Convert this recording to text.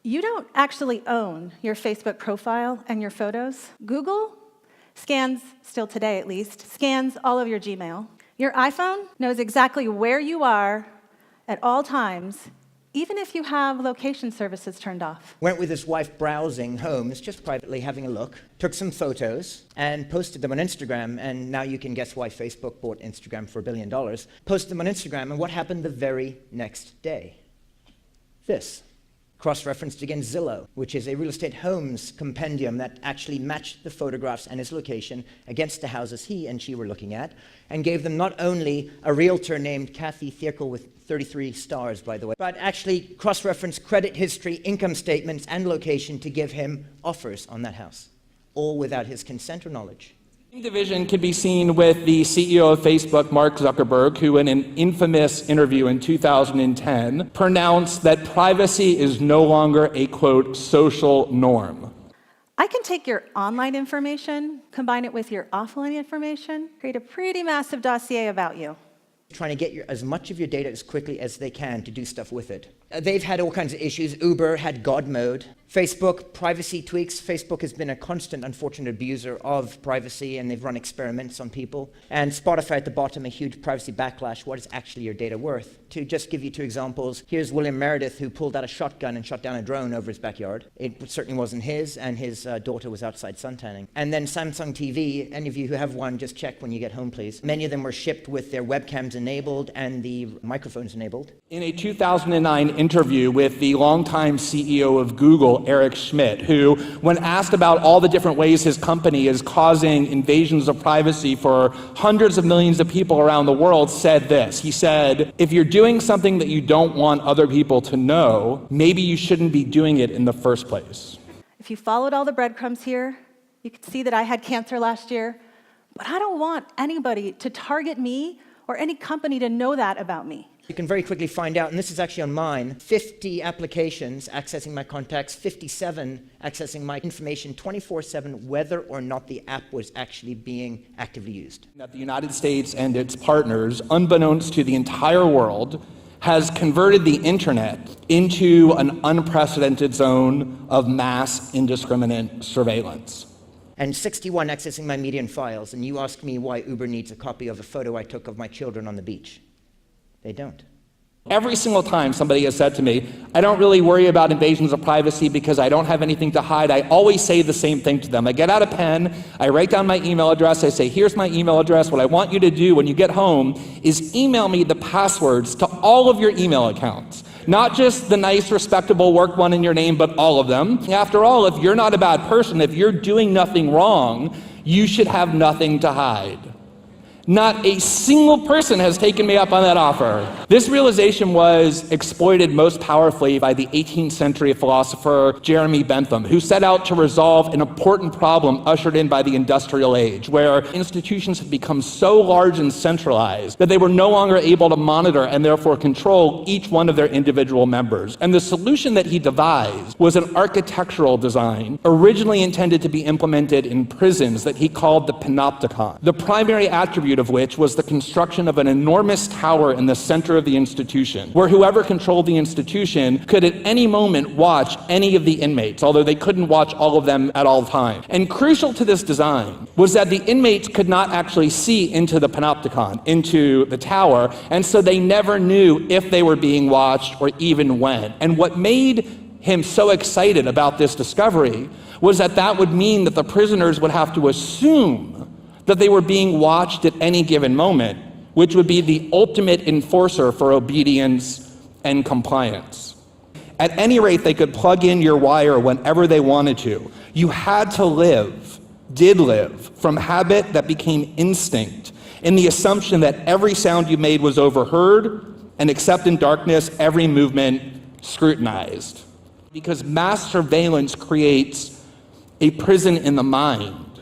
You don't actually own your Facebook profile and your photos. Google scans, still today at least, scans all of your Gmail. Your iPhone knows exactly where you are at all times, even if you have location services turned off. Went with his wife browsing homes, just privately having a look, took some photos, and posted them on Instagram, and now you can guess why Facebook bought Instagram for $1 billion. Posted them on Instagram, and what happened the very next day? This. Cross-referenced against Zillow, which is a real estate homes compendium that actually matched the photographs and his location against the houses he and she were looking at, and gave them not only a realtor named Kathy Thierkel with 33 stars, by the way, but actually cross-referenced credit history, income statements, and location to give him offers on that house, all without his consent or knowledge. Division can be seen with the CEO of Facebook, Mark Zuckerberg, who in an infamous interview in 2010 pronounced that privacy is no longer a, quote, social norm. I can take your online information, combine it with your offline information, create a pretty massive dossier about you. Trying to get as much of your data as quickly as they can to do stuff with it. They've had all kinds of issues. Uber had God mode. Facebook, privacy tweaks. Facebook has been a constant, unfortunate abuser of privacy, and they've run experiments on people. And Spotify at the bottom, a huge privacy backlash. What is actually your data worth? To just give you two examples, here's William Meredith, who pulled out a shotgun and shot down a drone over his backyard. It certainly wasn't his, and his daughter was outside suntanning. And then Samsung TV, any of you who have one, just check when you get home, please. Many of them were shipped with their webcams enabled and the microphones enabled. In a 2009 interview with the longtime CEO of Google, Eric Schmidt, who, when asked about all the different ways his company is causing invasions of privacy for hundreds of millions of people around the world, said this. He said, if you're doing something that you don't want other people to know, maybe you shouldn't be doing it in the first place. If you followed all the breadcrumbs here, you could see that I had cancer last year, but I don't want anybody to target me or any company to know that about me. You can very quickly find out, and this is actually on mine, 50 applications accessing my contacts, 57 accessing my information 24/7, whether or not the app was actually being actively used. That the United States and its partners, unbeknownst to the entire world, has converted the internet into an unprecedented zone of mass indiscriminate surveillance. And 61 accessing my media and files, and you ask me why Uber needs a copy of a photo I took of my children on the beach. They don't. Every single time somebody has said to me, I don't really worry about invasions of privacy because I don't have anything to hide, I always say the same thing to them. I get out a pen, I write down my email address, I say, here's my email address. What I want you to do when you get home is email me the passwords to all of your email accounts. Not just the nice, respectable work one in your name, but all of them. After all, if you're not a bad person, if you're doing nothing wrong, you should have nothing to hide. Not a single person has taken me up on that offer. This realization was exploited most powerfully by the 18th century philosopher Jeremy Bentham, who set out to resolve an important problem ushered in by the industrial age, where institutions had become so large and centralized that they were no longer able to monitor and therefore control each one of their individual members. And the solution that he devised was an architectural design originally intended to be implemented in prisons that he called the panopticon. The primary attribute of which was the construction of an enormous tower in the center of the institution, where whoever controlled the institution could at any moment watch any of the inmates, although they couldn't watch all of them at all times. And crucial to this design was that the inmates could not actually see into the panopticon, into the tower, and so they never knew if they were being watched or even when. And what made him so excited about this discovery was that that would mean that the prisoners would have to assume that they were being watched at any given moment, which would be the ultimate enforcer for obedience and compliance. At any rate, they could plug in your wire whenever they wanted to. You had to live, did live, from habit that became instinct, in the assumption that every sound you made was overheard, and except in darkness, every movement scrutinized. Because mass surveillance creates a prison in the mind,